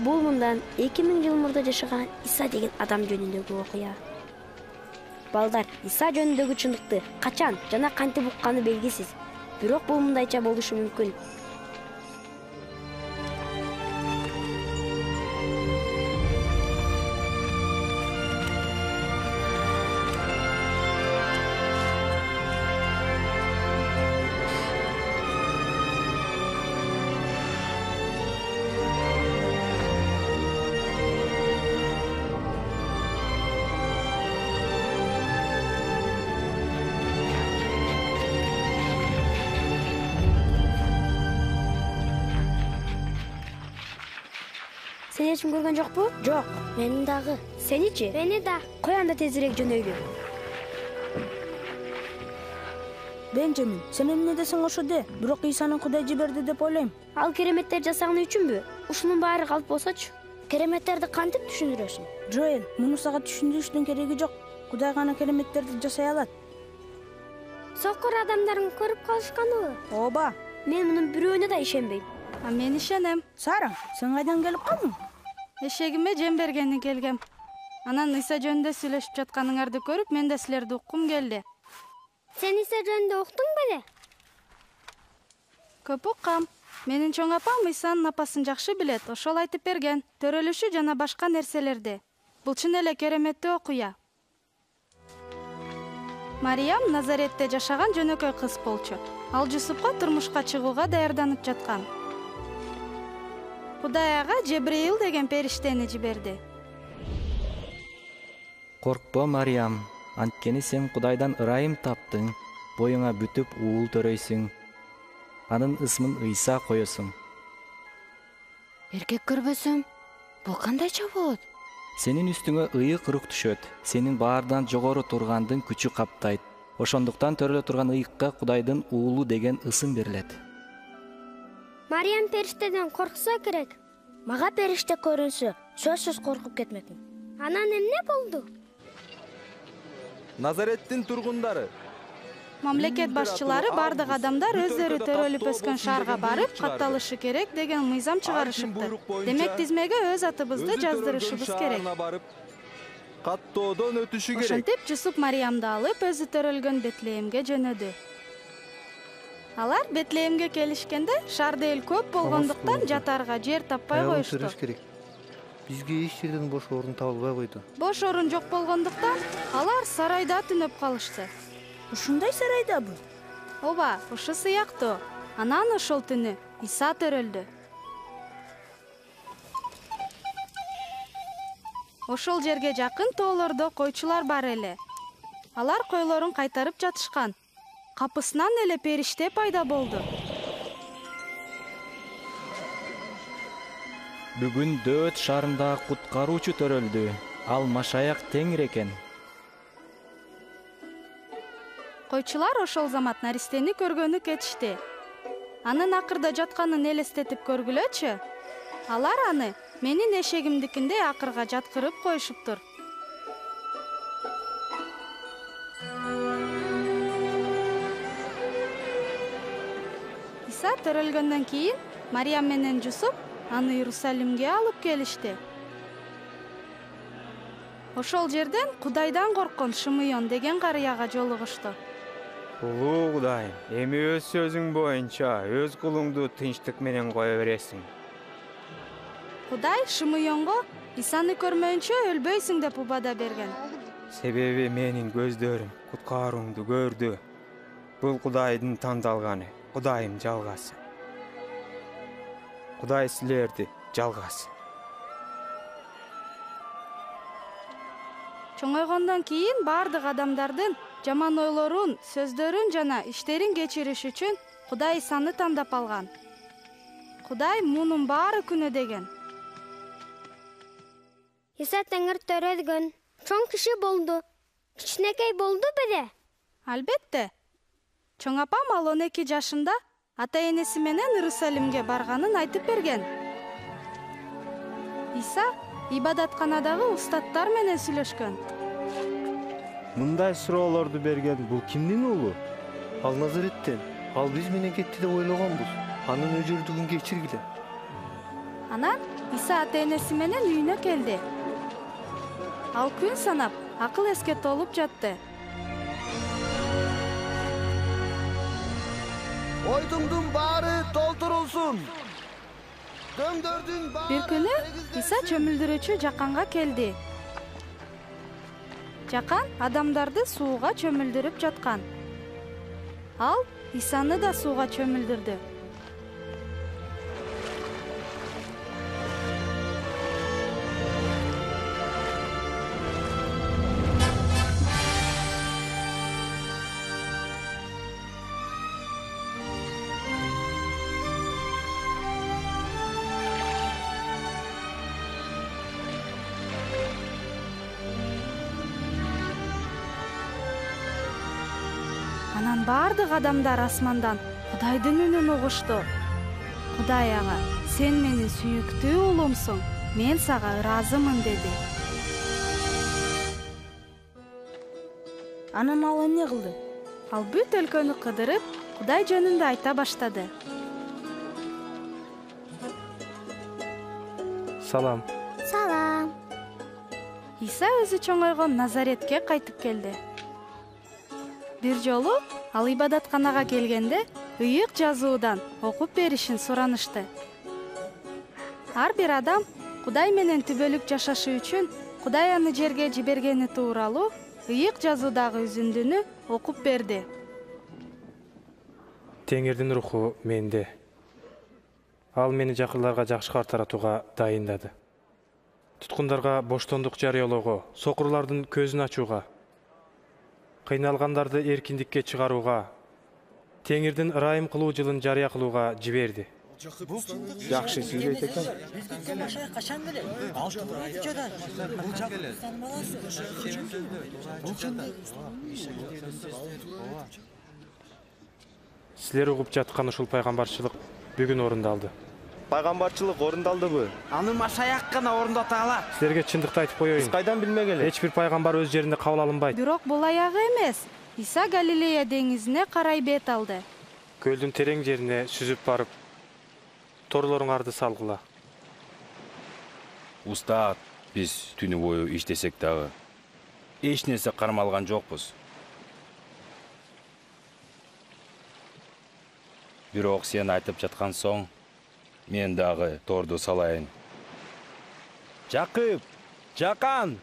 Бул мындан 2000 жыл мурда жашаган Иса деген адам жөнүндөгү окуя. Балдар, Иса жөнүндөгү чындыкты качан жана кантип укканы белгисиз. Бирок бул мындайча болушу мүмкүн. Сен ешким көргөн жокпу? Жок, менин дагы. Сеничи? Мени да. Кой анда тезирээк жөнөйлү. Бенджамин, сен эмне десең ошо де. Бирок Исаны Кудай жиберди деп ойлойм. Ал кереметтер жасаганы үчүнбү? Ушунун баары калп болсочу. Кереметтерди кантип түшүндүрөсүң? Джоэл, муну сага түшүндүрүштүн кереги жок. Кудай гана кереметтерди жасай алат. Сокур адамдарын көрүп калышканыбы? Ооба. Мен мунун бирөөнө да ишенбейм. Мен ишенем. Сара, сен кайдан келип калдың? Эшегиме жем бергени келгем. Анан Иса жөнүндө сүйлөшүп жатканыңарды көрүп, мен да силерди уккум келди. Сен Иса жөнүндө уктуң беле? Көп уккам. Менин чоң апам Исанын апасын жакшы билет, ошол айтып берген. Төрөлүшү жана башка нерселерди. Бул чын эле кереметтүү окуя. Мариям Назаретте жашаган жөнөкөй кыз болчу. Ал Жусупка турмушка чыгууга даярданып жаткан. Кудай ага Жебреил деген периштени жиберди. Коркпо, Мариям, анткени сен Кудайдан ырайым таптың, боюңа бүтүп уул төрөйсүң. Анын ысмын Ыйса коесуң. Эркек көрбөсөм, бул кандайча болот? Сенин үстүңө ыйык рух түшөт. Сенин баардан жогору тургандын күчү каптайт. Ошондуктан төрөлө турган ыйыкка Кудайдын уулу деген ысым берилет. Мариям периштеден коркса керек. Мага периште көрүнсө, сөзсүз коркуп кетмекмин. Анан эмне болду? Назареттин тургундары. Мамлекет башчылары бардык адамдар өздөрү төрөлүп өскөн шаарга барып, катталышы керек деген мыйзам чыгарышыпты. Демек тизмеге өз атыбызды жаздырышыбыз керек. Каттоодон өтүшү керек. Ошентип Жусуп Мариямды алып, өзү төрөлгөн Бетлеемге жөнөдү. Алар Бетлеемге келишкенде шаарда эл көп болгондуктан жатарга жер таппай коюшту. Бизге эч жерден бош орун табылбай койду. Бош орун жок болгондуктан алар сарайда түнөп калышты. Ушундай сарайдабы? Ооба, ушу сыяктуу. Анан ошол түнү Иса төрөлдү. Ошол жерге жакын тоолордо койчулар бар эле. Алар койлорун кайтарып жатышкан. Капысынан эле периште пайда болду. Бүгүн Дөөт шаарында куткаруучу төрөлдү. Ал Машаяк Теңир экен. Койчулар ошол замат наристени көргөнү кетишти. Анын акырда жатканын элестетип көргүлөчү. Алар аны менин эшегимдикиндей акырга жаткырып коюшуптур. Иса төрөлгөндөн кийин Мариям менен Жусуп аны Иерусалимге алып келишти. Ошол жерден Кудайдан корккон Шымыйон деген карыяга жолугушту. Улуу Кудайым, эми өз сөзүң боюнча өз кулуңду тынчтык менен кое бересиң. Кудай Шымыйонго Исаны көрмөйүнчө өлбөйсүң деп убада берген. Себеби менин көздөрүм куткарууңду көрдү. Бул Кудайдын тандалганы, Кудайым жалгасы. Кудай силерди жалгасын. Чоңойгондон кийин бардык адамдардын жаман ойлорун, сөздөрүн жана иштерин кечириш үчүн Кудай Исаны тандап алган. Кудай мунун баары күнөө деген. Иса Теңир төрөлгөн. Чоң киши болду. Кичинекей болду беле? Албетте. Чоң апам ал 12 жашында ата-энеси менен Иерусалимге барганын айтып берген. Иса ибадатканадагы устаттар менен сүйлөшкөн. Мындай суроолорду берген бул кимдин уулу? Ал Назареттен. Ал биз менен кетти деп ойлогонбуз. Анын өжөрдүгүн кечиргиле. Анан Иса ата-энеси менен үйүнө келди. Ал күн санап, акыл эске толуп жатты. Ойдуңдун баары толтурулсун. Дөңдөрдүн баары. Бир күнү Иса чөмүлдүрүүчү Жаканга келди. Жакан адамдарды сууга чөмүлдүрүп жаткан. Ал Исаны да сууга чөмүлдүрдү. Анан бардык адамдар асмандан Кудайдын үнүн угушту. Кудай ага, сен менин сүйүктүү уулумсуң, мен сага ыраазымын деди. Анан ал эмне кылды? Ал бүт өлкөнү кыдырып, Кудай жөнүндө айта баштады. Салам. Салам. Иса өзү чоңойгон Назаретке кайтып келди. Бир жолу ал ибадатканага келгенде ыйык жазуудан окуп беришин суранышты. Ар бир адам Кудай менен түбөлүк жашашы үчүн Кудай аны жерге жибергени тууралуу ыйык жазуудагы үзүндүнү окуп берди. Теңирдин руху менде. Ал мени жакырларга жакшы кабар таратууга дайындады. Туткундарга боштондук жарыялоого, сокурлардын көзүн ачууга, кыйналгандарды эркиндикке чыгарууга, Теңирдин ырайым кылуу жылын жарыя кылууга жиберди. Жакшы сүйлөйт экен. Силер угуп жаткан ушул пайгамбарчылык бүгүн орундалды. Пайгамбарчылык орундалдыбы? Аны Машаяк гана орундата алат. Силерге чындыкты айтып коеюн. Биз кайдан билмегеле? Эч бир пайгамбар өз жеринде кабыл алынбайт. Бирок бул аягы эмес. Иса Галилея деңизине карай бет алды. Көлдүн терең жерине сүзүп барып, торлоруңарды салгыла. Устат, биз түнү бою иштесек дагы эч нерсе кармалган жокпуз. Бирок сен айтып жаткан соң, мен дагы торду салайын. Жакып, Жакан.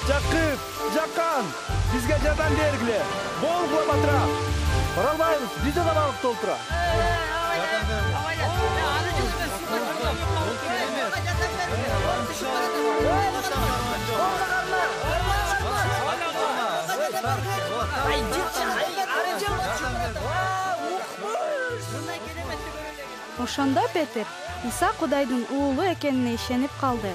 Жакып, Жакан, бизге жардам бергиле. Болгула батыра. Бара албайбыз, бизде да балык толтура. Ошондо Петр Иса Кудайдын уулу экенине ишенип калды.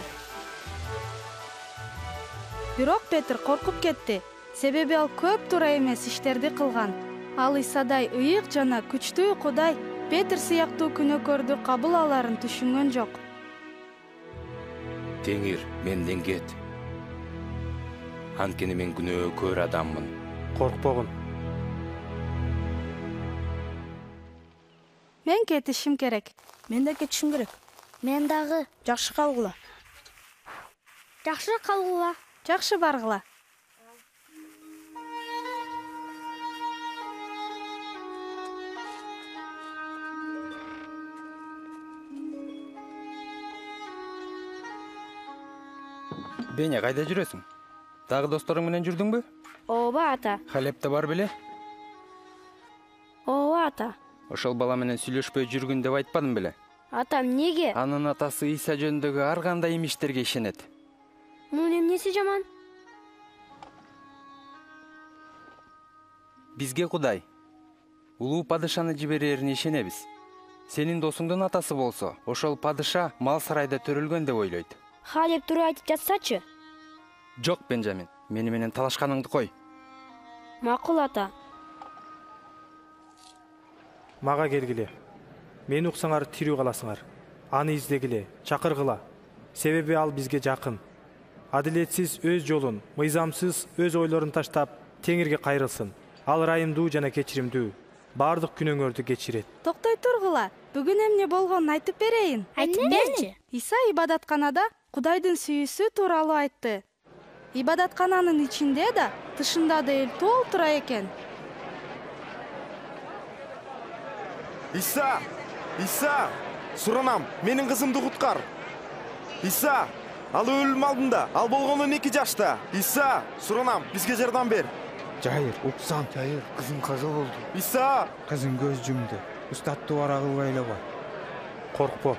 Бирок Петр коркуп кетти, себеби ал көп туура эмес иштерди кылган. Ал Исадай ыйык жана күчтүү Кудай Петр сыяктуу күнөөкөрдү кабыл аларын түшүнгөн жок. Теңир, менден кет. Анткени мен күнөөкөр адаммын. Коркпогун. Мен кетишим керек. Мен да кетишим керек. Мен дагы. Жакшы калгыла. Жакшы калгыла. Жакшы баргыла. Беня, кайда жүрөсүң? Дагы досторуң менен жүрдүңбү? Ооба ата. Халепте бар беле? Ооба ата. Ошол бала менен сүйлөшпөй жүргүн деп айтпадым беле? Атам неге? Анын атасы Иса жөнүндөгү ар кандай имиштерге ишенет. Мунун эмнеси жаман? Бизге Кудай улуу падышаны жиберерине ишенебиз. Сенин досуңдун атасы болсо, ошол падыша мал сарайда төрөлгөн деп ойлойт. Ха деп туруп айтып жатсачы? Жок, Бенжамин, мени менен талашканыңды кой. Макул ата. Мага келгиле. Мени уксаңар тирүү каласыңар. Аны издегиле, чакыргыла. Себеби ал бизге жакын. Адилетсиз өз жолун, мыйзамсыз өз ойлорун таштап, Теңирге кайрылсын. Ал ырайымдуу жана кечиримдүү. Бардык күнөөңөрдү кечирет. Токтой тургула. Бүгүн эмне болгонун айтып берейин. Айтып берчи. Иса ибадатканада Кудайдын сүйүүсү тууралуу айтты. Ибадаткананын ичинде да, тышында да эл толтура экен. Иса! Иса! Суранам, менин кызымды куткар. Иса! Ал өлүм алдында, ал болгону 2 жашта. Иса! Суранам, бизге жардам бер. Жайыр, уксам. Жайыр, кызым каза болду. Иса! Кызым көз жумду. Устатты бара кылбай эле кой. Коркпо.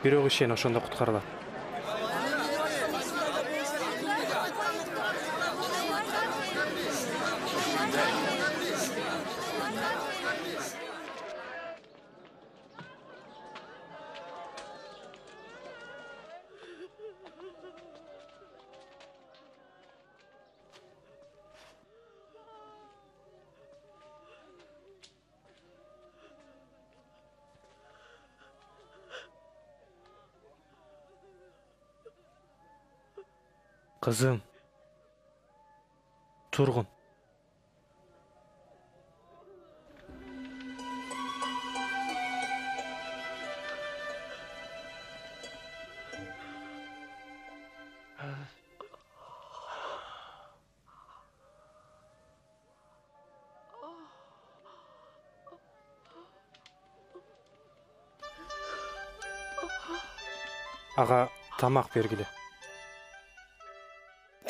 Бирок ишен ошондо куткарылат. Кызым. Тургун. Ага, тамак бергиле.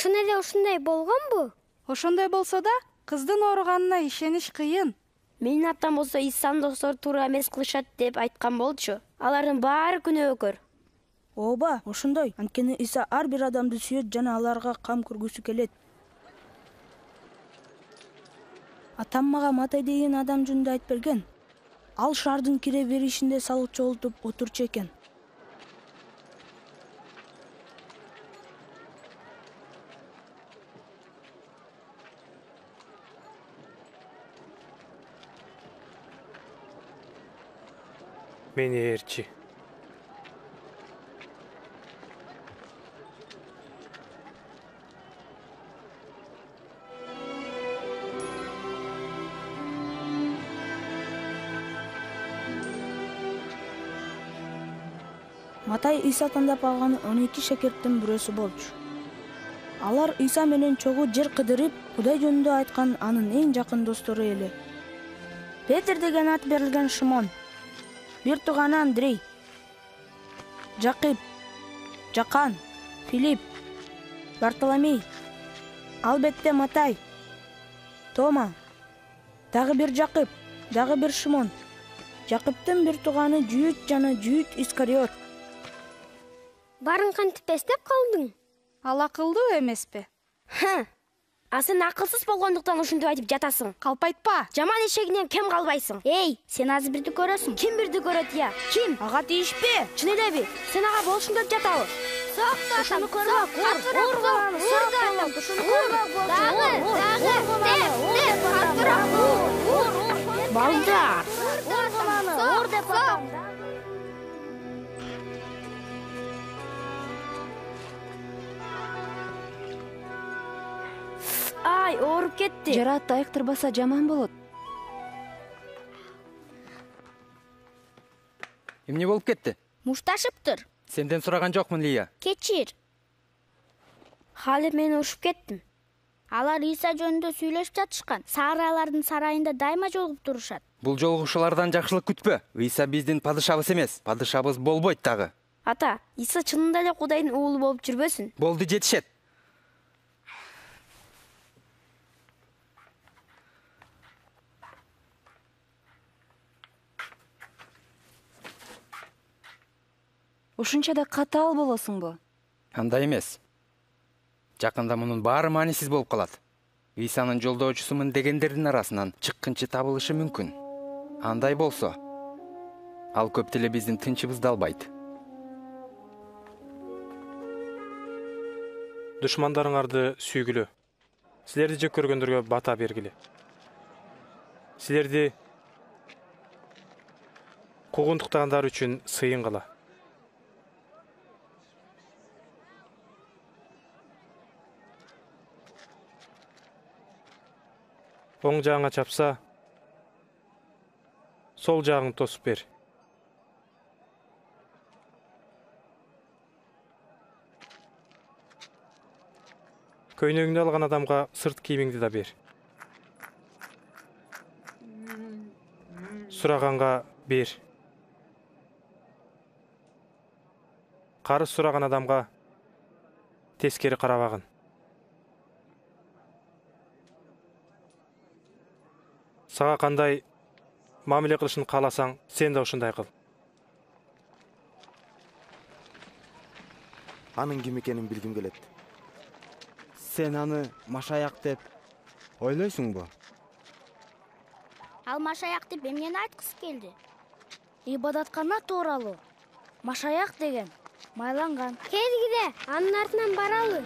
Чын эле ушундай болгонбу? Ошондой болсо да, кыздын ооруганына ишениш кыйын. Менин атам болсо Исанын достору туура эмес кылышат деп айткан болчу. Алардын баары күнөөкөр. Ооба, ошондой. Анткени Иса ар бир адамды сүйөт жана аларга кам көргүсү келет. Атам мага Матай деген адам жөнүндө айтып берген. Ал шаардын кире беришинде салыкчы болуп отурчу экен. Мени ээрчи. Матай Иса тандап алган 12 шакирттин бирөөсү болчу. Алар Иса менен чогуу жер кыдырып, Кудай жөнүндө айткан анын эң жакын достору эле. Петр деген ат берилген Шимон, бир тууганы Андрей, Жакып, Жакан, Филипп, Бартоломей, албетте Матай, Тома, дагы бир Жакып, дагы бир Шимон, Жакыптын бир тууганы Жүйүт жана Жүйүт Искариот. Барын кантип эстеп калдың? Ал акылдуу эмеспи? А сен акылсыз болгондуктан ушинтип айтып жатасың. Калпайтпа. Жаман эшегинен кем калбайсың. Эй, сен азыр бирди көрөсүң. Ким бирди көрөт я? Ким? Ага тийишпе. Чын элеби? Сен ага болушун деп жатабы? Ушуну көрбөк, ур баланы, ур. Ушуну көрбөк болчу. Дагы, Балдар. ур баланы, ур деп атам. Ай, ооруп кетти. Жараатты айыктырбаса жаман болот. Эмне болуп кетти? Мушташыптыр. Сенден сураган жокмун, Лия. Кечир. Хали мен ушуп кеттим. Алар Иса жөнүндө сүйлөшүп жатышкан. Сааралардын сарайында дайыма жолугуп турушат. Бул жолугушуулардан жакшылык күтпө. Иса биздин падышабыз эмес, падышабыз болбойт дагы. Ата, Иса чынында эле Кудайдын уулу болуп жүрбөсүн? Болду, жетишет. Ушунча да катаал болосуңбу? Андай эмес. Жакында мунун баары маанисиз болуп калат. Исанын жолдоочусумун дегендердин арасынан чыккынчы табылышы мүмкүн. Андай болсо, ал көп деле биздин тынчыбызды албайт. Душмандарыңарды сүйгүлө. силерди жек көргөндөргө бата бергиле. Силерди куугунтуктагандар үчүн сыйын кыла. Оң жагыңа чапса, сол жагыңды тосуп бер. Көйнөгүңдү алган адамга сырт кийимиңди да бер. Сураганга бер. Карыз сураган адамга тескери карабагын. Сага кандай мамиле кылышын кааласаң, сен да ошондой кыл. Анын ким экенин билгим келет. Сен аны машаяк деп ойлойсуңбу? Ал машаяк деп эмнени айткысы келди? Ибадаткана тууралуу. Машаяк деген майланган. Келгиде, анын артынан баралы.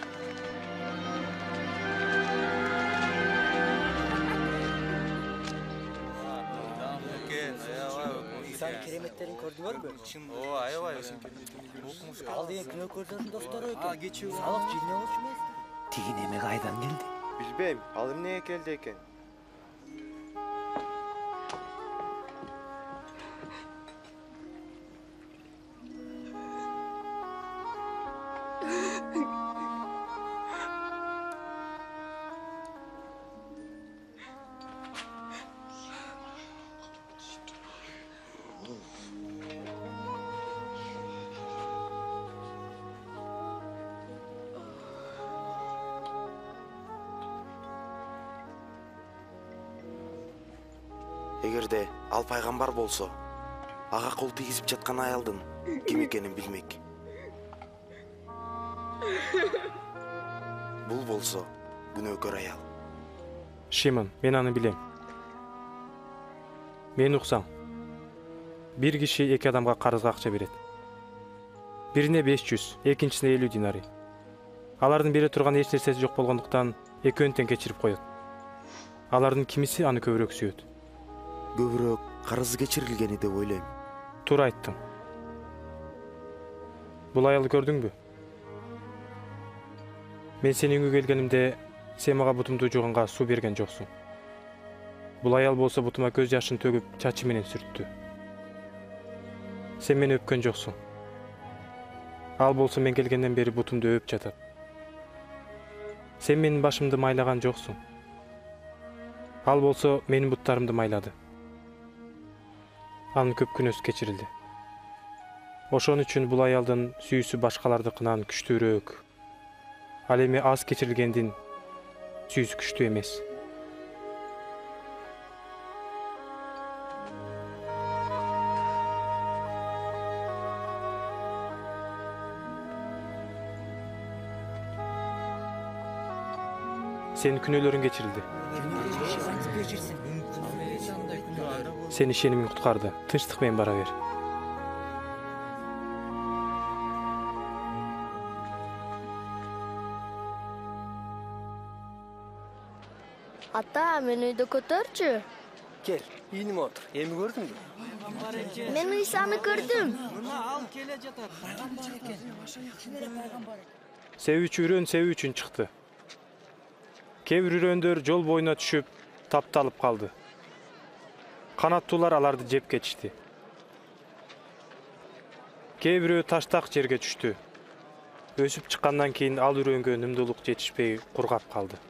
İnsan keremetlerini gördüңөрбү? О, аябай. Ал деген күнөөкөрдөрдүн достору экен. Салык жине болчу эмес? Тиги неме кайдан келди? Билбейм, ал эмнеге келди экен. Эгерде ал пайгамбар болсо, ага кол тийгизип жаткан аялдын ким экенин билмек. Бул болсо күнөөкөр аял. Шимон, мен аны билем. Мен уксаң, бир киши эки адамга карызга акча берет. Бирине 500, экинчисине 50 динарий. Алардын бере турган эч нерсеси жок болгондуктан экөөнү тең кечирип коет. Алардын кимиси аны көбүрөөк сүйөт? Көбүрөөк карызы кечирилгени деп ойлойм. Туура айттың. Бул аялды көрдүңбү? Мен сенин үйгө келгенимде сен мага бутумду жууганга суу берген жоксуң. Бул аял болсо бутума көз жашын төгүп чачы менен сүрттү. Сен мени өпкөн жоксуң. Ал болсо мен келгенден бери бутумду өп жатат. Сен менин башымды майлаган жоксуң. Ал болсо менин буттарымды майлады. Анын көп күнөөсү кечирилди. Ошон үчүн бул аялдын сүйүүсү башкалардыкынан күчтүүрөөк. Ал эми аз кечирилгендин сүйүүсү күчтүү эмес. Сенин күнөөлөрүң кечирилди. Сен ишенимиң куткарды. Тынчтык менен бара бер. Ата, мени үйдө көтөрчү. Кел, ийниме отур. Эми көрдүңбү? Мен Исаны көрдүм. Себүү үчүн чыкты. Кээ бир үрөндөр жол боюна түшүп, тапталып калды. Канаттуулар аларды жеп кетишти. Кээ бирөө таштак жерге түштү. Өсүп чыккандан кийин ал үрөнгө нымдуулук жетишпей кургап калды.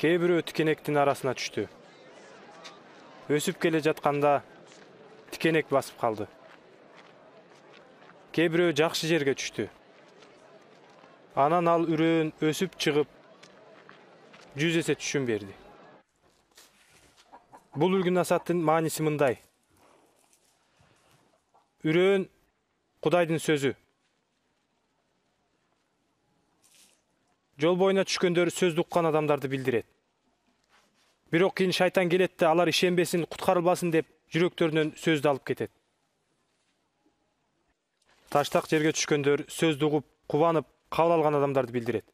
Кээ бирөө тикенектин арасына түштү. Өсүп келе жатканда тикенек басып калды. Кээ бирөө жакшы жерге түштү. Анан ал үрөөн өсүп чыгып 100 эсе түшүм берди. Бул үлгү насаттын мааниси мындай. Үрөөн Кудайдын сөзү. Жол боюна түшкөндөр сөздү уккан адамдарды билдирет. Бирок кийин шайтан келет да алар ишенбесин, куткарылбасын деп жүрөктөрүнөн сөздү алып кетет. Таштак жерге түшкөндөр сөздү угуп, кубанып, кабыл алган адамдарды билдирет.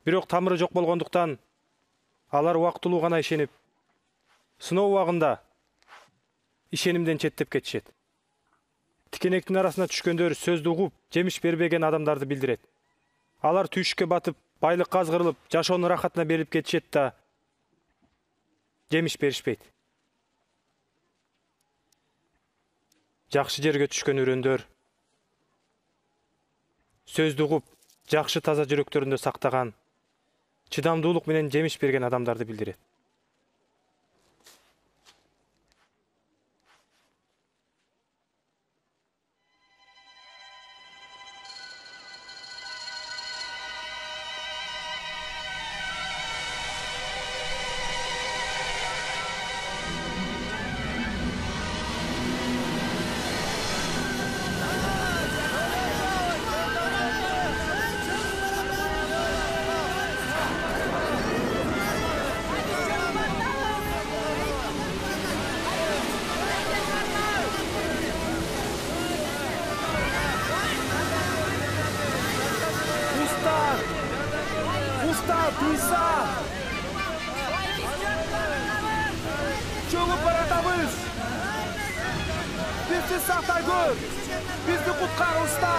Бирок тамыры жок болгондуктан алар убактылуу гана ишенип, сыноо убагында ишенимден четтеп кетишет. Тикенектин арасына түшкөндөр сөздү угуп, жемиш бербеген адамдарды билдирет. Алар түйшүккө батып, байлыкка азгырылып, жашоонун рахатына берип кетишет да жемиш беришпейт. Жакшы жерге түшкөн үрөндөр сөздү угуп, жакшы таза жүрөктөрүндө сактаган, чыдамдуулук менен жемиш берген адамдарды билдирет. Usta, Isa! Çolup baratamiz! Bizi sahtagör! Bizi kutkar usta!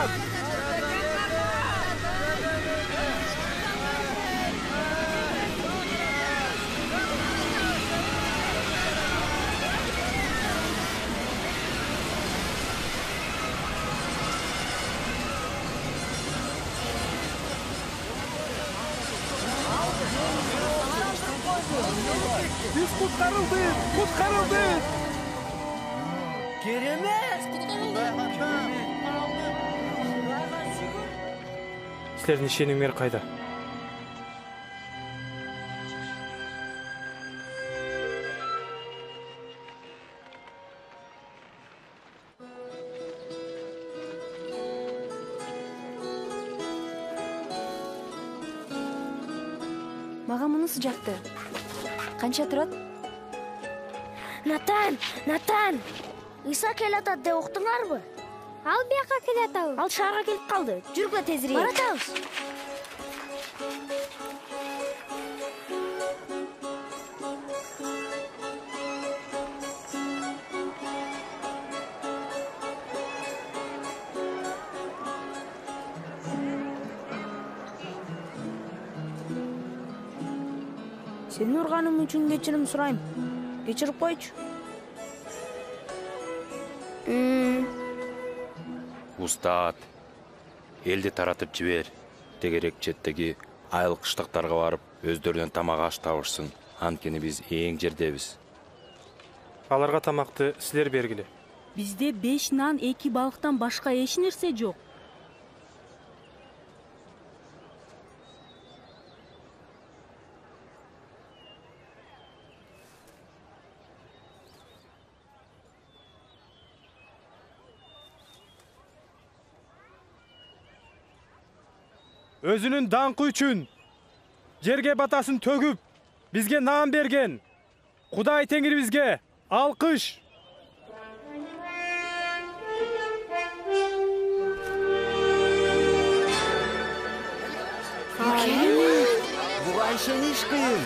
Biz kurtarıldık, kurtarıldık. Керемет! Силердин ишенимиңер кайда? Мага мунусу жакты. Канча турат? Натан! Иса келатат деп уктуңарбы? Ал бияка келатабы? Ал шаарга келип калды. Жүргүлө тезирээк. Баратабыз. Сени урганым үчүн кечирим сурайм. Кечирип койчу. Устат, элди таратып жибер. Тегерек четтеги айыл кыштыктарга барып, өздөрүнөн тамак аш табышсын. Анткени биз эң жердебиз. Аларга тамакты силер бергиле. Бизде 5 нан, 2 балыктан башка эч нерсе жок. Өзүнүн даңкы үчүн жерге батасын төгүп, бизге наан берген Кудай Теңирибизге алкыш. Буга ишениш кыйын.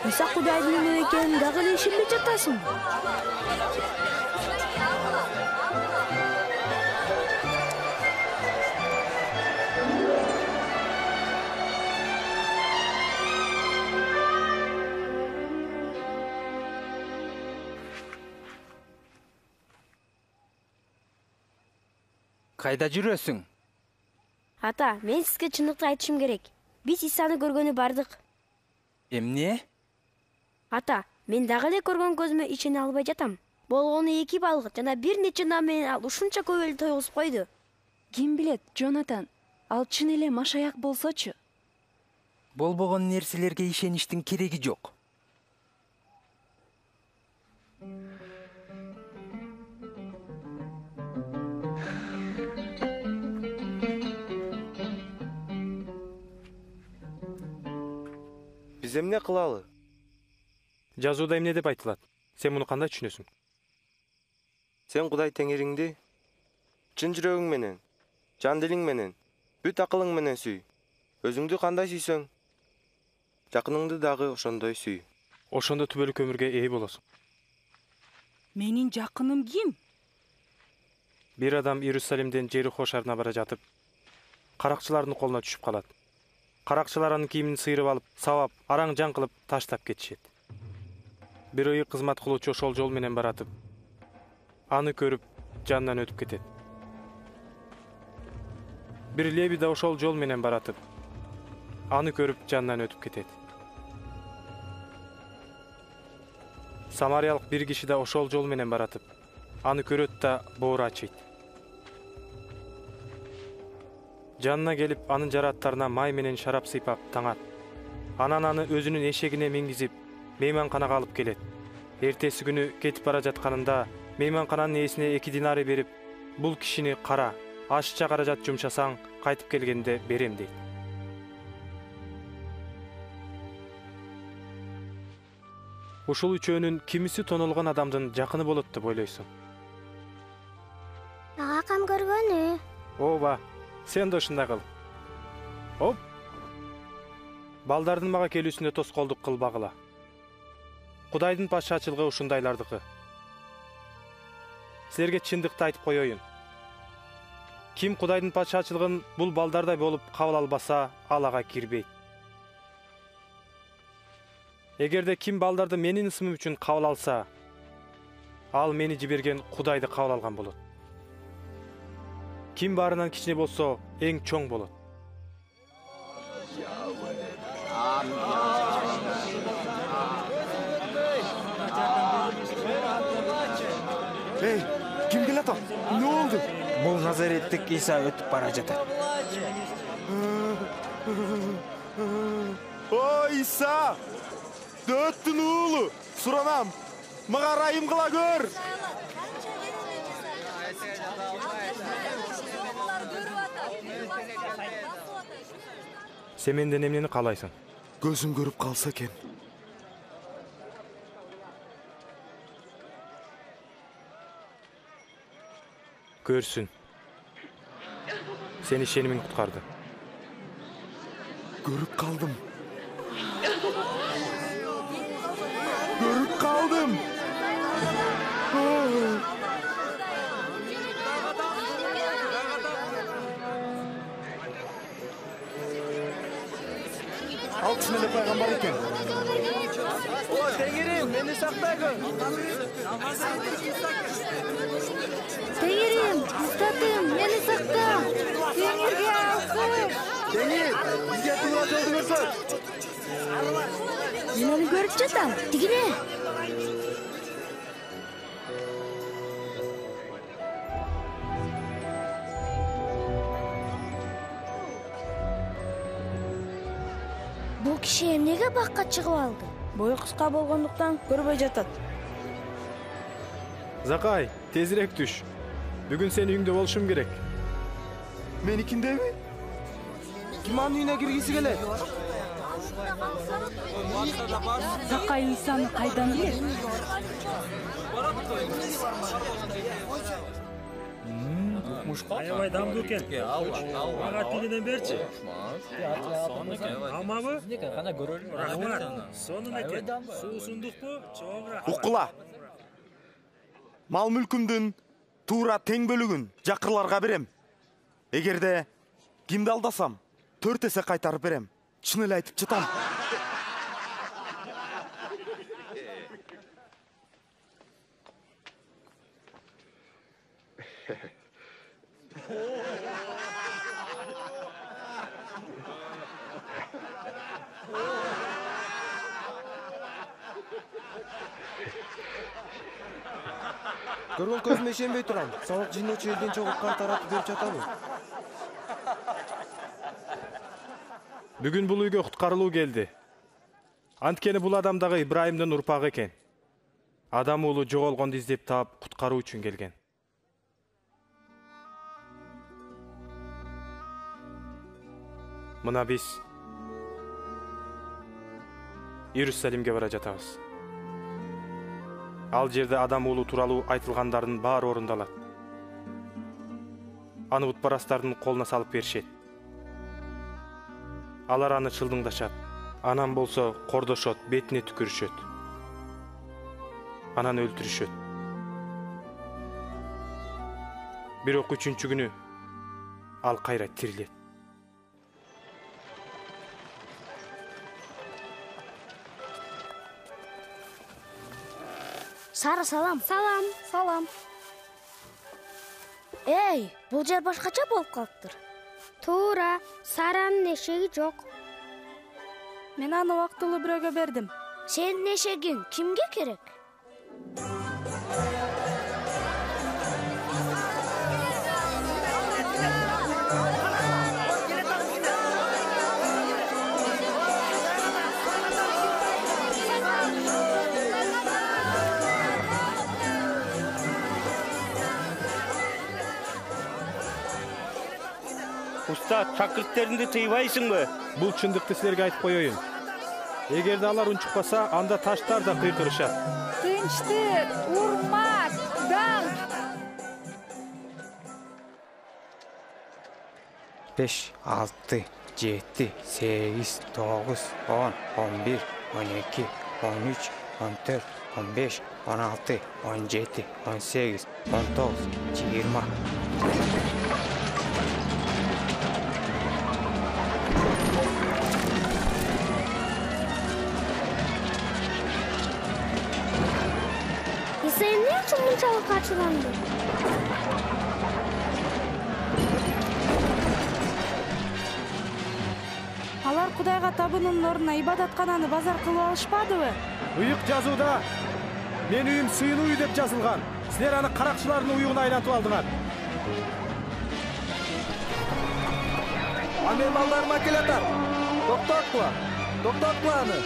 Иса Кудайдын эмне экенин дагы эле ишенбей жатасың? Кайда жүрөсүң? Ата, мен сизге чындыкты айтышым керек. Биз Исаны көргөнү бардык. Эмне? Ата, мен дагы эле көргөн көзүмө ишене албай жатам. Болгону 2 балык жана бир нече нан менен ал ушунча көп элди тойгузуп койду. Ким билет, Джонатан, ал чын эле машаяк болсочу. болбогон нерселерге ишеништин кереги жок. Биз эмне кылалы? Жазууда эмне деп айтылат? Сен муну кандай түшүнөсүң? Сен Кудай теңириңди чын жүрөгүң менен, жан дилиң менен, бүт акылың менен сүй. Өзүңдү кандай сүйсөң, жакыныңды дагы ошондой сүй. Ошондо түбөлүк өмүргө ээ болосуң. Менин жакыным ким? Бир адам Иерусалимден Жерихо шаарына бара жатып, каракчылардын колуна түшүп калат. Каракчылар анын кийимин сыйрып алып, сабап, араң жан кылып таштап кетишет. Бир ыйык кызмат кылуучу ошол жол менен баратып, аны көрүп, жанынан өтүп кетет. Бир леби да ошол жол менен баратып, аны көрүп, жанынан өтүп кетет. Самариялык бир киши да ошол жол менен баратып, аны көрөт да боору ачыйт. Жанына келип, анын жараттарына май менен шарап сыйпап таңат. Анан аны өзүнүн эшегине мингизип, мейманканага алып келет. Эртеси күнү кетип бара жатканында мейманкананын ээсине 2 динары берип, бул кишини кара, ашча каражат жумшасаң, кайтып келгенде берем дейт. Ушул үчөөнүн кимиси тонолгон адамдын жакыны болот деп ойлойсуң? Ага кам көргөнү? Ооба, сен да ушундай кыл. Оп. Балдардын мага келүүсүнө тоскоолдук кылбагыла. Кудайдын патшачылыгы ушундайлардыкы. Силерге чындыкты айтып коеюн. Ким Кудайдын патшачылыгын бул балдардай болуп кабыл албаса, ал ага кирбейт. Эгерде ким балдарды менин ысымым үчүн кабыл алса, ал мени жиберген Кудайды кабыл алган болот. Ким баарынан кичине болсо, эң чоң болот. Эй, ким келет? Не болду? Бул Назареттик Иса өтүп бара жатат. О, Иса! Дөттүн уулу, суранам. Мага райым кыла көр. Сен менден эмнени каалайсың? Көзүм көрүп калса экен. Көрсүн. Сени ишенимиң куткарды. Көрүп калдым. Көрүп калдым. Ал киши эле пайгамбар экен. О, теңирим, мени сактагын. Теңирим, устатым, мени сакта. Теңирге алкыш. Теңир, бизге туура жолду көрсөт. Мен аны көрүп жатам. Тигине. Бул киши эмнеге бакка чыгып алды? Бою кыска болгондуктан көрбөй жатат. Закай, тезирээк түш. Бүгүн сен үйүңдө болушум керек. Меникиндеби? Ким анын үйүнө киргиси келет? Закай Исаны кайдан билет? Аябай дамдуу экен. Мага тигинен берчи. Амабы? Рахмат. Сонун экен. Суусундукпу? Чоң рахмат. Укула. Мал мүлкүмдүн туура тең бөлүгүн жакырларга берем. Эгерде кимди алдасам, 4 эсе кайтарып берем. Чын эле айтып жатам. Көргөн көзүмө ишенбей турам. Сабак жыйноочу элден чогуу кан таратып берип жатабы? Бүгүн бул үйгө куткарылуу келди. Анткени бул адам дагы Ибрайымдын урпагы экен. Адам уулу жоголгонду издеп таап куткаруу үчүн келген. Мына биз Иерусалимге бара жатабыз. Ал жерде адам уулу тууралуу айтылгандардын баары орундалат. Аны бутпарастардын колуна салып беришет. Алар аны чылдыңдашат. Анан болсо кордошот, бетине түкүрүшөт. Анан өлтүрүшөт. Бирок 3-чү күнү ал кайра тирилет. Сара, салам. Салам. Салам. Эй, бул жер башкача болуп калыптыр. Туура, Саранын эшеги жок. Мен аны убактылуу бирөөгө бердим. Сенин эшегиң кимге керек? Usta, шакырттеринди тыйбайсыңбы? Бул чындыкты силерге айтып коеюн. Эгерде алар унчукпаса, анда таштар да кыйкырышат. Тынчтык, урмат, даң. 5, 6, 7, 8, 9, 10, 11, 12, 13, 14, 15, 16, 17, 18, 19, 20. Sen ne için bunçalık açılandın? Алар Кудайга табынуунун ордуна ибадаткананы базар кылып алышпадыбы? Ыйык жазууда мен үйүм сыйынуу үй деп жазылган. Силер аны каракчылардын уюгуна айлантып алдыңар. Анын балдарыма келатат. Токтоткула. Токтоткула аны.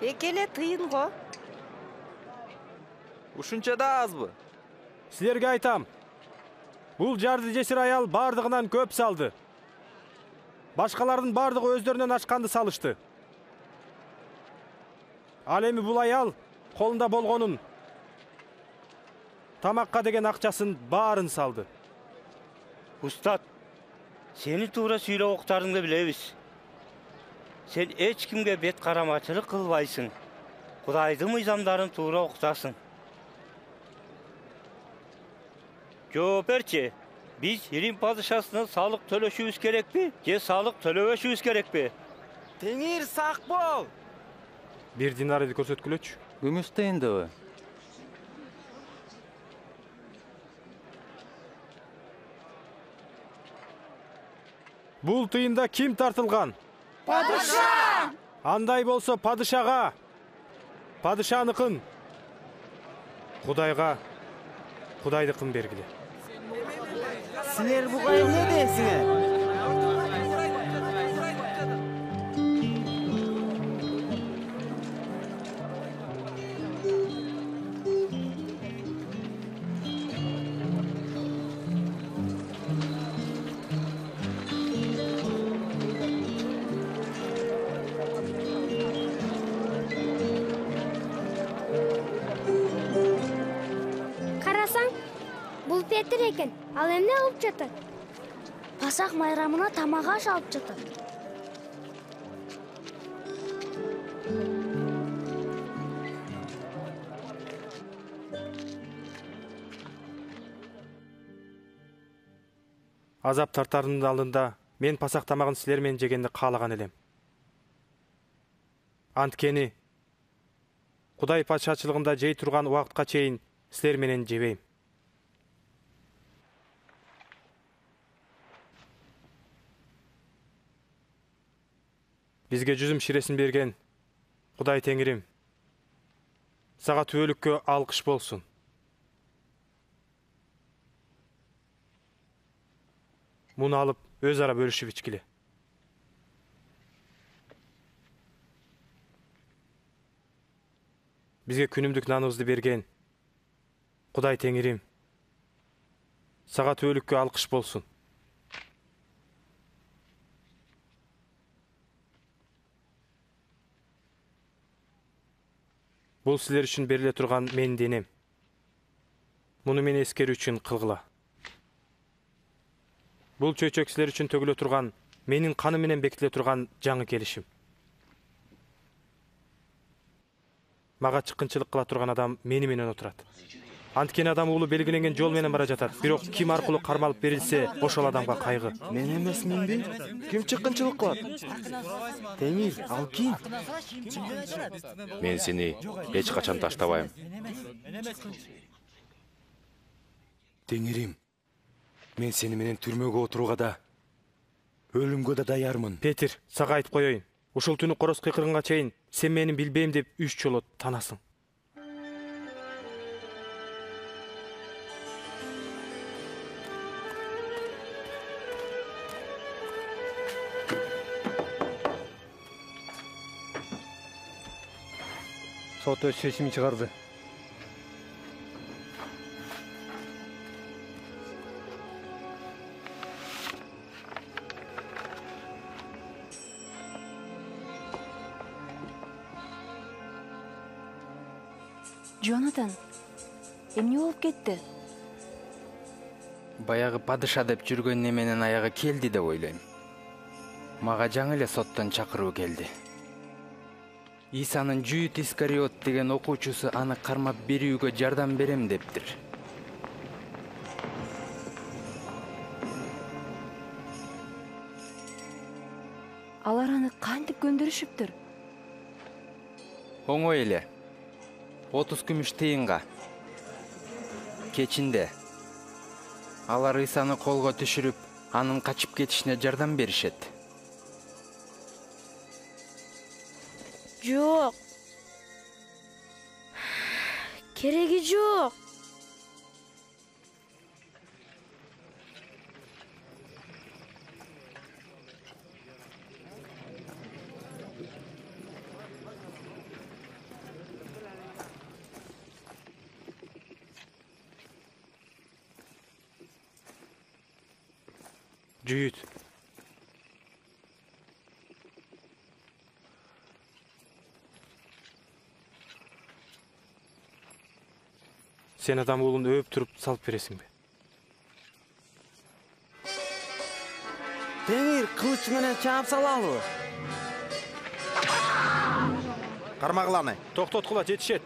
Экеле тыйын го. Ушунча да азбы? Силерге айтам. Бул жарды жесир аял бардыгынан көп салды. Башкалардын бардыгы өздөрүнөн ашканды салышты. Ал эми бул аял колунда болгонун, тамакка деген акчасын баарын салды. Устат, сени туура сүйлөп октарыңды билебиз. Сен эч кимге бет карамачылык кылбайсың. Кудайдын мыйзамдарын туура уктасың. Жооп берчи. Биз Рим падышасына салык төлөшүбүз керекпи, же салык төлөбөшүбүз керекпи? Теңир сак бол. 1 динар эле көрсөткүлөчү. Күмүш тыйындыбы? Бул тыйында ким тартылган? Падыша! Андай болсо падышага, падышаныкын, Кудайга, Кудайдыкын бергиле. Силер буга эмне дейсиңер? Карасаң, бул Петр экен. Ал эмне кылып жатат? Пасак майрамына тамак аш алып жатат. Азап тартардын алдында мен пасак тамагын силер менен жегенди каалаган элем. Анткени Кудай патшачылыгында жей турган убакытка чейин силер менен жебейм. Бизге жүзүм ширесин берген Кудай Теңирим, сага түбөлүккө алкыш болсун. Муну алып өз ара бөлүшүп ичкиле. Бизге күнүмдүк наныбызды берген Кудай Теңирим, сага түбөлүккө алкыш болсун. Бул силер үчүн бериле турган менин денем. Муну мени эскерүү үчүн кылгыла. Бул чөйчөк силер үчүн төгүлө турган, менин каным менен бекитиле турган жаңы келишим. Мага чыккынчылык кыла турган адам мени менен отурат. Анткени адам уулу белгиленген жол менен бара жатат. Бирок ким аркылуу кармалып берилсе, ошол адамга кайгы. Мен эмесминби? Ким чыккынчылык кылат? Теңир, ал ким? Мен сени эч качан таштабайм. Теңирим, мен сени менен түрмөгө отурууга да, өлүмгө да даярмын. Петир, сага айтып коеюн. Ушул түнү короз кыйкырганга чейин сен мени билбейм деп 3 жолу танасың. Сот өз чечимин чыгарды. Джонатан, эмне болуп кетти? Баягы падыша деп жүргөн неменен аягы келди деп ойлойм. Мага жаңы эле соттон чакыруу келди. Исанын Жүйүт Искариот деген окуучусу аны кармап берүүгө жардам берем дептир. Алар аны кантип көндүрүшүптүр? Оңой эле. 30 күмүш тыйынга. Кечинде алар Исаны колго түшүрүп, анын качып кетишине жардам беришет. Жок. Кереги жок. Жүйүт. Сен адам уулун өөп туруп салып бересиңби? Теңир, кылыч менен чаап салалы. Кармагыланы. Токтоткула, жетишет.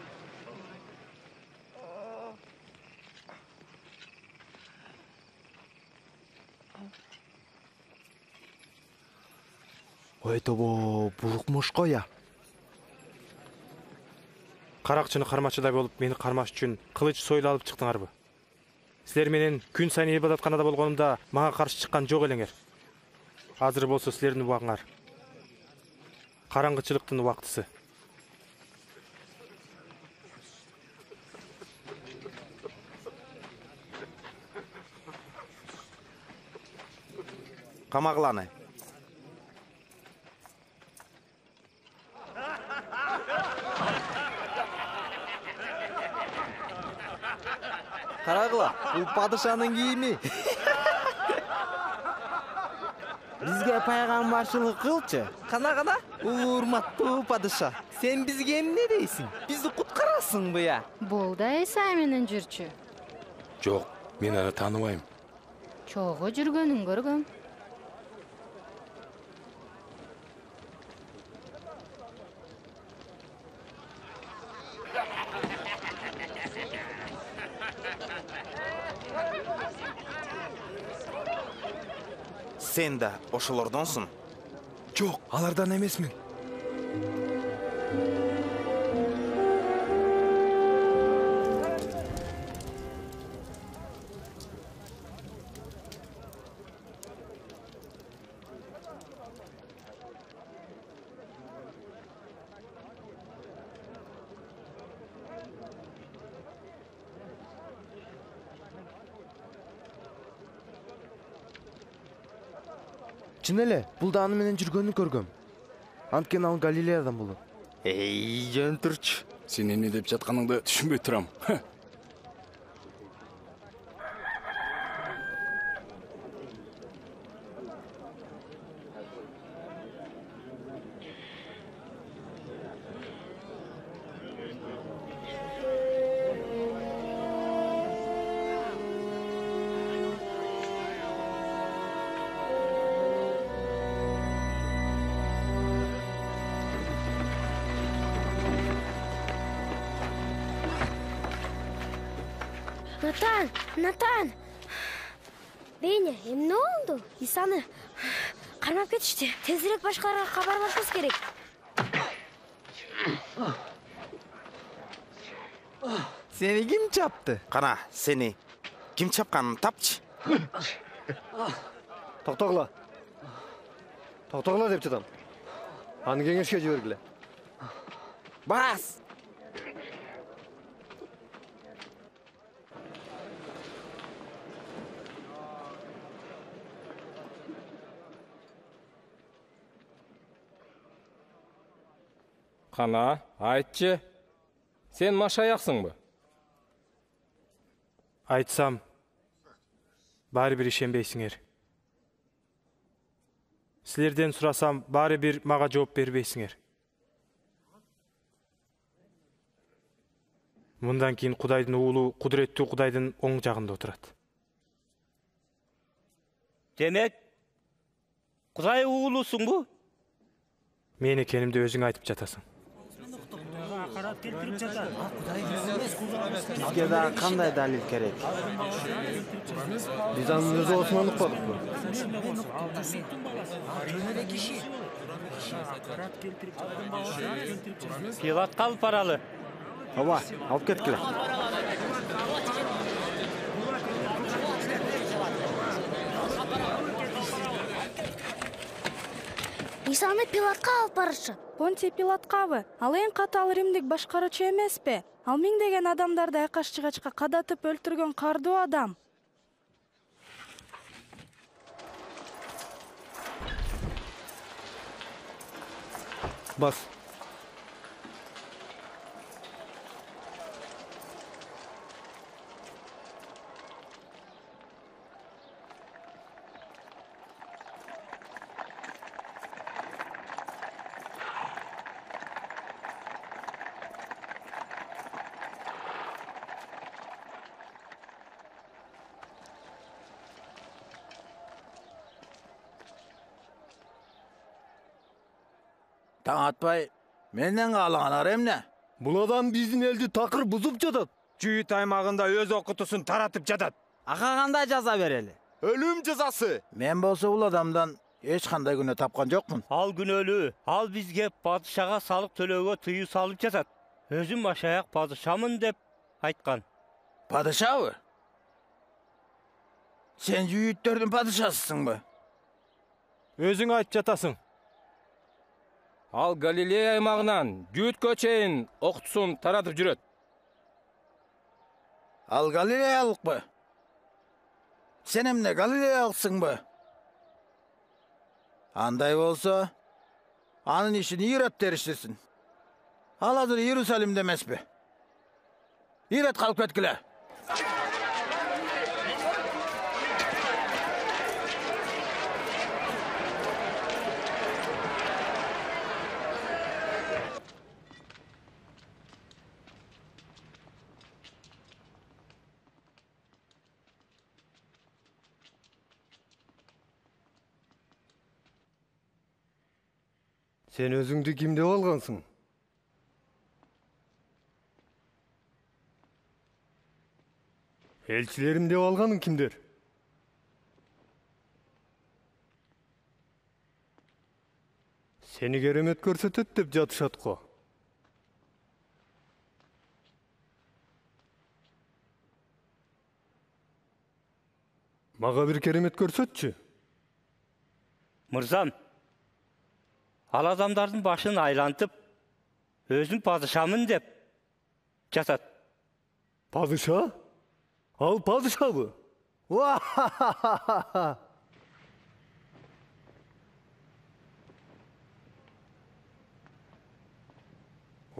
Ой тобо, булукмуш го я. Каракчыны кармачыдай болуп мени кармаш үчүн кылыч сойлу алып чыктыңарбы? Силер менен күн сайын ибадатканада болгонумда мага каршы чыккан жок элеңер. Азыр болсо силердин убагыңар. Караңгычылыктын убактысы. Камагыланы. Карагыла, бул падышанын кийими. Бизге пайгамбарчылык кылчы. Кана, урматтуу падыша. Сен бизге эмне дейсиң? Бизди куткарасыңбы я? Болду, Исай менен жүрчү. Жок, мен аны тааныбайм. Чогуу жүргөнүн көргөм. Сен да ошолордонсуң? Жок, алардан эмесмин. чын эле бул да аны менен жүргөнүн көргөм. Анткени ал Галилеядан болот. жөн турчу. Сен эмне деп жатканыңды түшүнбөй турам. Натан! Беня, эмне болду? Исаны кармап кетишти. Тезирээк башкаларга кабарлашыбыз керек. Seni kim çaptı? Кана, сени ким чапканын тапчы. Токтогула. Токтогула деп жатам. Аны кеңешке жибергиле. Bas! Кана, айтчы. Сен машаяқсыңбы? Айтсам, баары бир ишенбейсиңер. Силерден сурасам, баары бир мага жооп бербейсиңер. Мындан кийин Кудайдын уулу кудуреттүү Кудайдын оң жагында отурат. Демек, Кудай уулусуңбу? Мен экенимди өзүң айтып жатасың. Bizge daha kanday dalil gerek? Biz anın özü Osman укпадык mı? Пилатка алып баралы. Ова, алып кеткиле. Исаны Пилатка алып барышат. Понтий Пилаткабы? Ал эң катаал римдик башкаруучу эмеспи? Ал миңдеген адамдарды айкаш-чыгачка кадатып өлтүргөн кардуу адам. Bas. Таң атпай, менден қалғанар эмне? Бұл адам биздин элди такыр бузуп жатат. Жүйүт аймагында өз окутусун таратып жатат. Ага кандай жаза берели? Өлүм жазасы. Мен болсо бул адамдан эч кандай күнөө тапкан жокмун. Ал күнөөлүү. Ал бизге падышага салык төлөөгө тыюу салып жатат. Өзүм машаяк падышамын деп айткан. Падышабы? Сен жүйүттөрдүн падышасысыңбы? Өзүң айтып жатасың. Ал Галилея аймагынан Жүйүткө чейин окутусун таратып жүрөт. Ал Галилеялыкпы? Сен эмне Галилеялыксыңбы? Андай болсо, анын ишин Иродтер иштесин. Ал азыр Иерусалимде эмеспи? Ирод калып кеткиле. Sen özüңdü kim деп алгансың? Elçilerim деп алганың кимдер? Seni керемет көрсөтөт деп жатышат го. Мага бир керемет көрсөтчү. Мырзам, ал адамдардын башын айлантып, өзүм падышамын деп жатат. Падыша? Ал падышабы?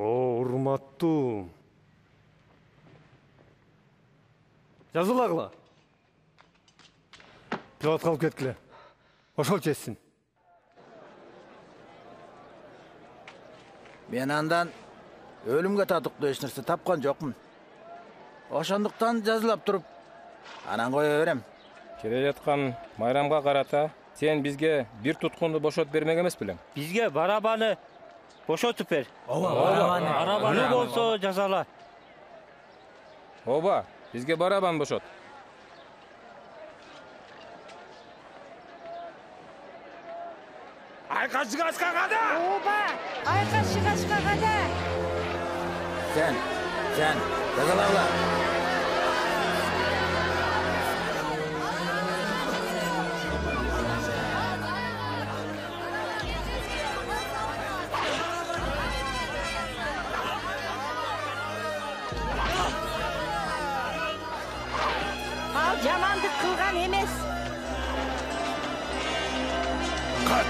урматтуу. Жазылагыла. Жауап калып кеткиле. Ошол чечсин. Мен андан өлүмгө татыктуу эч нерсе тапкан жокмун. Ошондуктан жазылап туруп, анан кое берем. Келе жаткан майрамга карата сен бизге бир туткунду бошотуп бермек эмес белең? Бизге барабаны бошотуп бер. Барабаны болсо жазала. Ооба, бизге барабан бошот. Айкашыгашка када! Ооба, айкашыгашка када! Sen, жазалагыла. Ал жамандык кылган эмес. Kaç!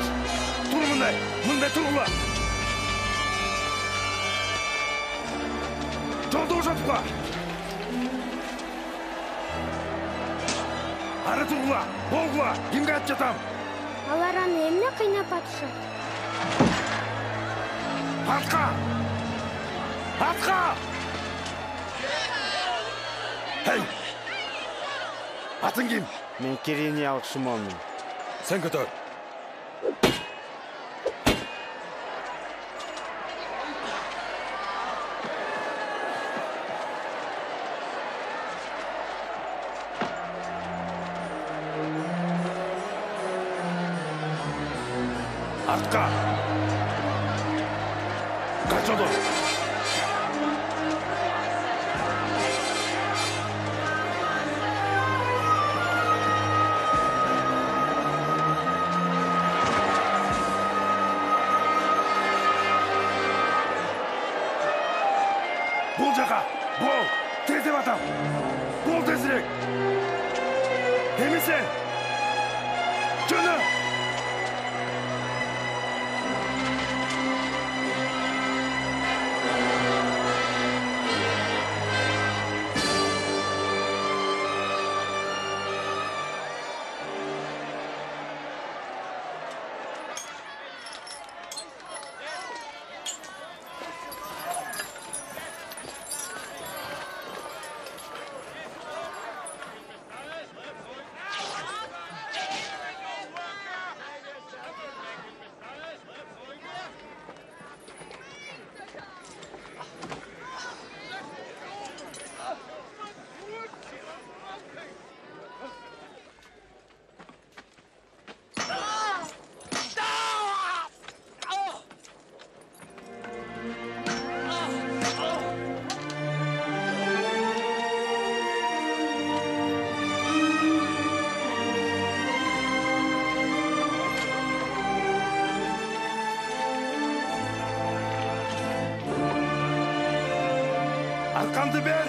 Dur mınday! Mınday turgula! Жолду бошотупла! Ары тургула! Болгула! Кимге айтып жатам? Алар аны эмне кыйнап атышат? Атка! Атка! Hey! Atın kim? Мен Кирениялык Шимонмун. Sen көтөр. Артқа! Kaç oldu? Bul жака! Bul! Tez деп атам! Bul tezірек! Емесен! Жөні! Arkandı ver!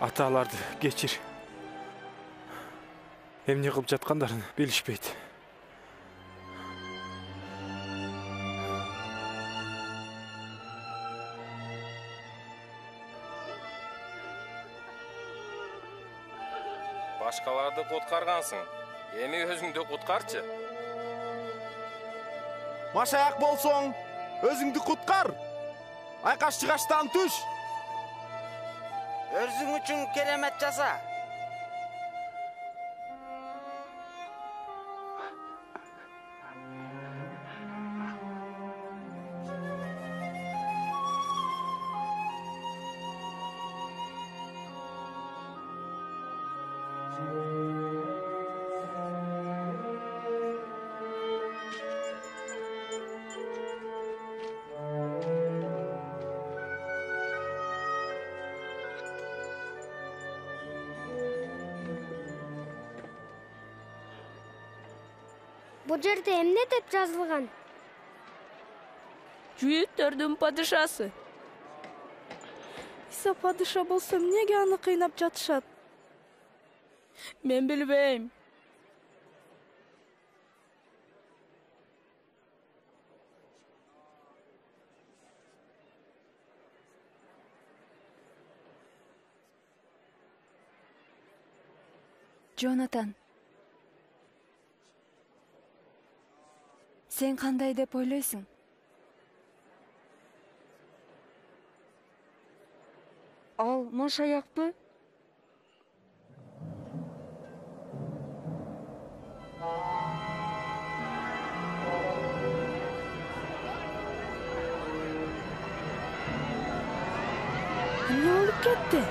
Аталарды кечир. Эмне кылып жаткандарын билишпейт. Башкаларды куткаргансың. Эми өзүңдү куткарчы. Машаяк болсоң, өзүңдү куткар. Айкаш-чыгаштан түш. Өзүң үчүн керемет жаса. Бу жерде эмне деп жазылган? Жүйүттөрдүн падышасы. Иса падыша болсо эмнеге аны кыйнап жатышат? Мен билбейм. Джонатан, сен кандай деп ойлойсуң? Ал мош аякпы? Эмне болуп кетти?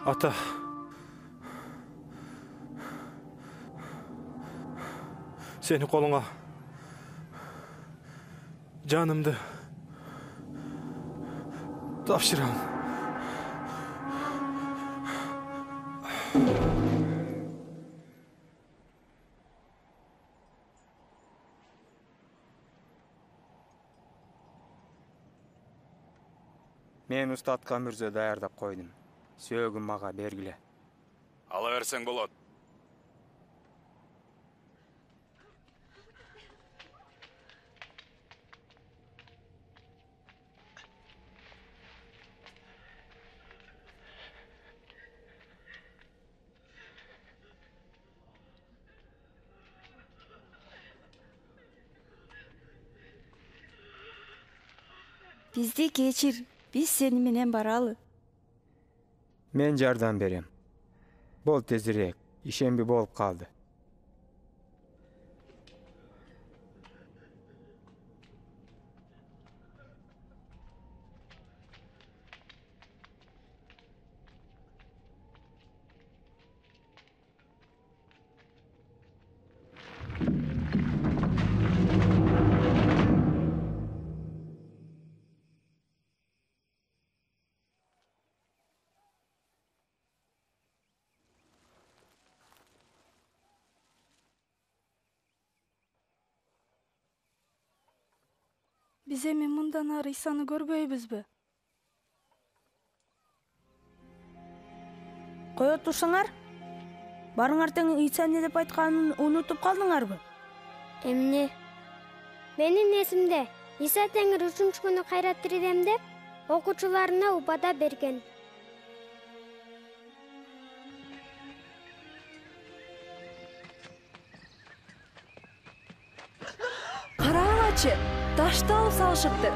Ата. Seni koluna canımdı tavşıram. Мен устатка мырза даярдап койдум. Сөөгүн мага бергиле. Ала берсең болот. Бизди кечир, биз сени менен баралы. Мен жардам берем. Бол тезирээк, ишемби болуп калды. Биз эми мындан ары Исаны көрбөйбүзбү? Кое турсаңар? Барыңар тең Иса эмне деп айтканын унутуп калдыңарбы? Эмне? Менин эсимде Иса Теңир 3 күнү кайра тиридем деп окуучуларына убада берген. Караңачы, ташты алып салышыптыр.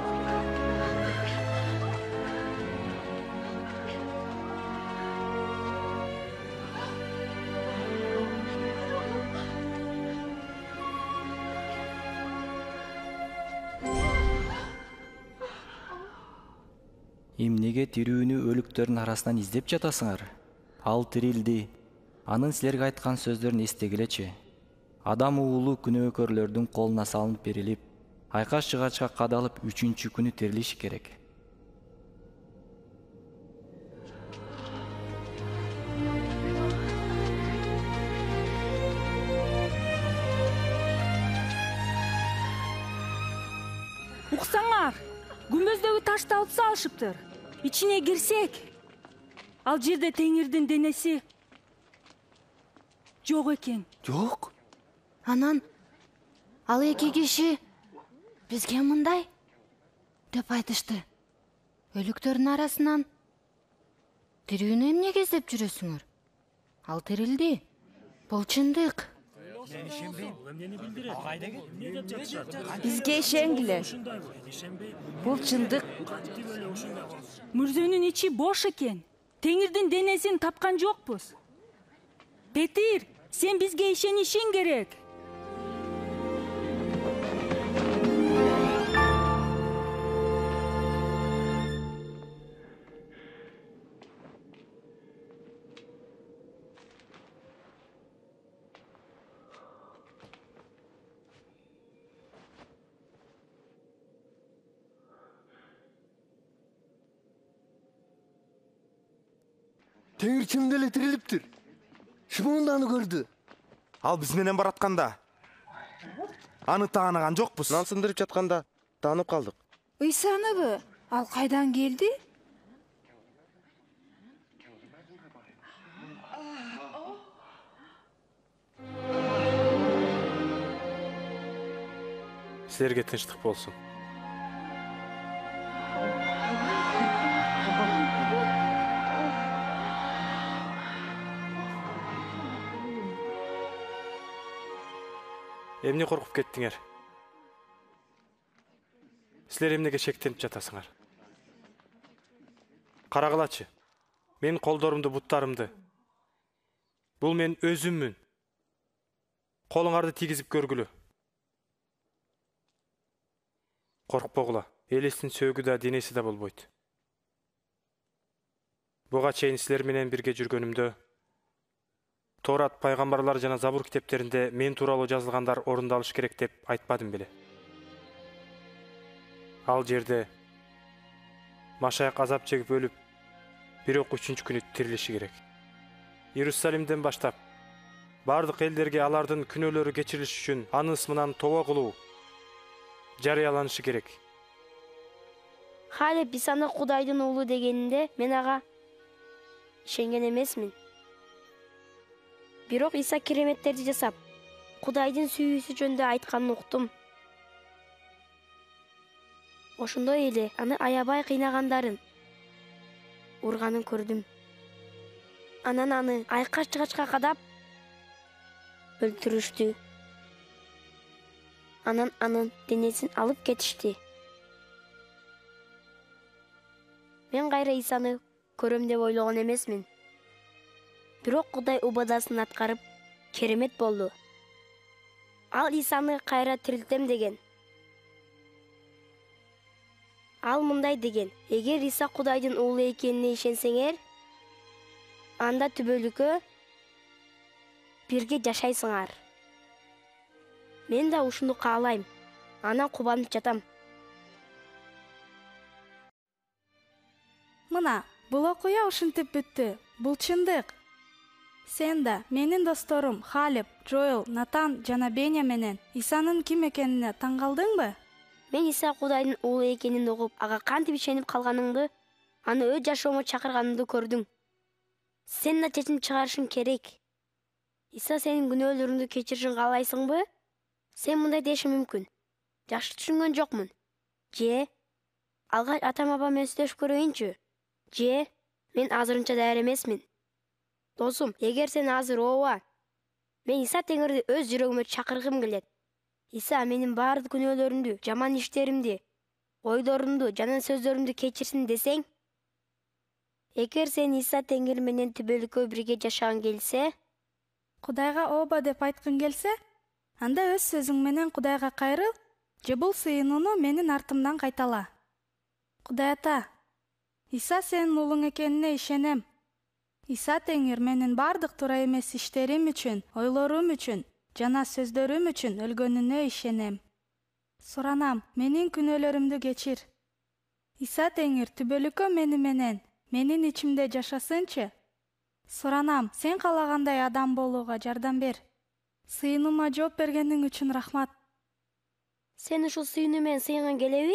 Эмнеге тирүүнү өлүктөрдүн арасынан издеп жатасыңар? Ал тирилди. Анын силерге айткан сөздөрүн эстегилечи. Адам уулу күнөөкөрлөрдүн колуна салынып берилип, айкаш жыгачка кадалып 3-чү күнү тирилиши керек. Уксаңар, күмбөздөгү ташты алып салышыптыр. Ичине кирсек, ал жерде Теңирдин денеси жок экен. Жок? Анан ал эки киши бизге мындай деп айтышты. Өлүктөрдүн арасынан тирүүнү эмнеге издеп жүрөсүңөр? Ал тирилди. Бул чындык. Бизге ишенгиле. Бул чындык. Мүрзөнүн ичи бош экен. Теңирдин денесин тапкан жокпуз. Петир, сен бизге ишенишиң керек. Теңир чынында эле тирилиптир. Шымонданы көрдү. Ал биз менен баратканда. аны тааныган жокпуз. Нан сындырып жатканда таанып калдык. ыйсаныбы? Ал кайдан келди? Силерге тынчтык болсун. Эмне коркуп кеттиңер? Силер эмнеге шектенип жатасыңар? Карагылачы. Мен колдорумду, буттарымды. Бул мен өзүммүн. Колуңарды тийгизип көргүлө. Коркпогула. Элестин сөөгү да, денеси да болбойт. Буга чейин силер менен бирге жүргөнүмдө Торат, пайгамбарлар жана Забур китептеринде мен тууралуу жазылгандар орундалыш керек деп айтпадым беле. Ал жерде Машаяк азап чегип өлүп, бирок 3-күнү тирилиши керек. Иерусалимден баштап бардык элдерге алардын күнөөлөрү кечирилиш үчүн анын ысмынан тобо кылуу жарыяланышы керек. Халеп Исаны Кудайдын уулу дегенинде мен ага ишенген эмесмин. Бирок Иса кереметтерди жасап, Кудайдын сүйүүсү жөнүндө айтканын уктум. Ошондой эле аны аябай кыйнагандарын, урганын көрдүм. Анан аны айкач-чыгачка кадап өлтүрүштү. Анан анын денесин алып кетишти. Мен кайра Исаны көрөм деп ойлогон эмесмин. Бирок Кудай убадасын аткарып, керемет болду. Ал Исаны кайра тирилтем деген. Ал мындай деген: эгер Иса Кудайдын уулу экенине ишенсеңер, анда түбөлүккө бирге жашайсыңар. Мен да ушуну каалайм. Анан кубанып жатам. Мына, бул окуя ушинтип бүттү. Бул чындык. Сен да, менин досторум Халеп, Джоэл, Натан жана Беня менен Исанын ким экенине таң калдыңбы? Мен Иса Кудайдын уулу экенин угуп, ага кантип ишенип калганыңды, аны өз жашоомо чакырганыңды көрдүң. Сен да чечим чыгарышың керек. Иса сенин күнөөлөрүңдү кечиришин каалайсыңбы? Сен мындай дешиң мүмкүн: жакшы түшүнгөн жокмун. Же алгач атам-апам менен сүйлөшүп көрөйүнчү. Же мен азырынча даяр эмесмин. Досум, эгер сен азыр ооба, мен Иса Теңирди өз жүрөгүмө чакыргым келет. Иса менин баардык күнөөлөрүмдү, жаман иштеримди, ойлорумду жана сөздөрүмдү кечирсин десең, эгер сен Иса Теңир менен түбөлүккө бирге жашагың келсе, Кудайга ооба деп айткың келсе, анда өз сөзүң менен Кудайга кайрыл, же бул сыйынууну менин артымдан кайтала. Кудай ата, Иса сенин уулуң экенине ишенем. Иса Теңир менин бардык туура эмес иштерим үчүн, ойлорум үчүн жана сөздөрүм үчүн өлгөнүнө ишенем. Суранам, менин күнөөлөрүмдү кечир. Иса Теңир түбөлүккө менен, менин ичимде жашасынчы. Суранам, сен каалагандай адам болууга жардам бер. Сыйынуума жооп бергениң үчүн рахмат. Сен ушул сыйынуу менен сыйынган келеби?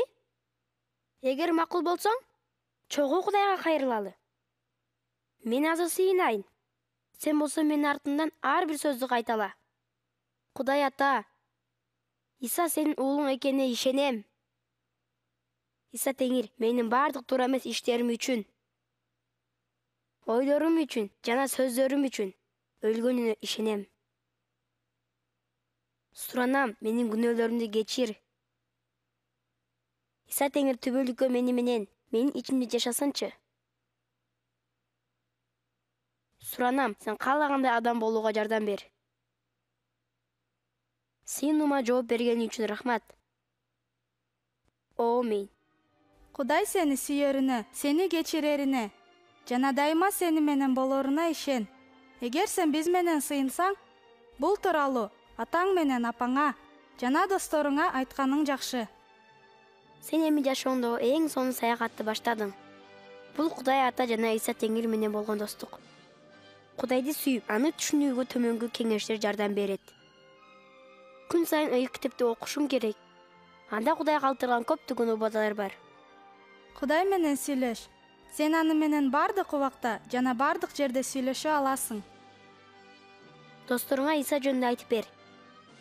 Эгер макул болсоң, чогуу Кудайга кайрылалы. Мен азыр сыйынайын. Сен болсо менин артымдан ар бир сөздү кайтала. Кудай ата, Иса сенин уулуң экенине ишенем. Иса Теңир менин бардык туура эмес иштерим үчүн, ойлорум үчүн жана сөздөрүм үчүн өлгөнүнө ишенем. Суранам, менин күнөөлөрүмдү кечир. Иса Теңир түбөлүккө менин ичимде жашасынчы. Суранам, сен каалагандай адам болууга жардам бер. Сыйынуума жооп бергениң үчүн рахмат. Амин. Кудай сени сүйөрүнө, сени кечирерине жана дайыма сени менен болоруна ишен. Эгер сен биз менен сыйынсаң, бул тууралуу атаң менен апаңа жана досторуңа айтканың жакшы. Сен эми жашооңдо эң сонун саякатты баштадың. Бул Кудай ата жана Иса Теңир менен болгон достук. Кудайды сүйүп, аны түшүнүүгө төмөнгү кеңештер жардам берет. күн сайын ыйык китепти окушуң керек. Анда Кудай калтырган көптөгөн убадалар бар. Кудай менен сүйлөш. Сен аны менен бардык убакта жана бардык жерде сүйлөшө аласың. Досторуңа Иса жөнүндө айтып бер.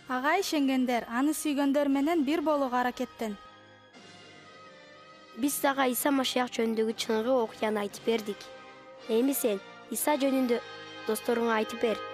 Ага ишенгендер аны сүйгөндөр менен бир болууга аракеттен. Биз сага Иса Машиях жөнүндөгү чыныгы окуяны айтып бердик. Эми сен Иса жөнүндө досторуңа айтып бер.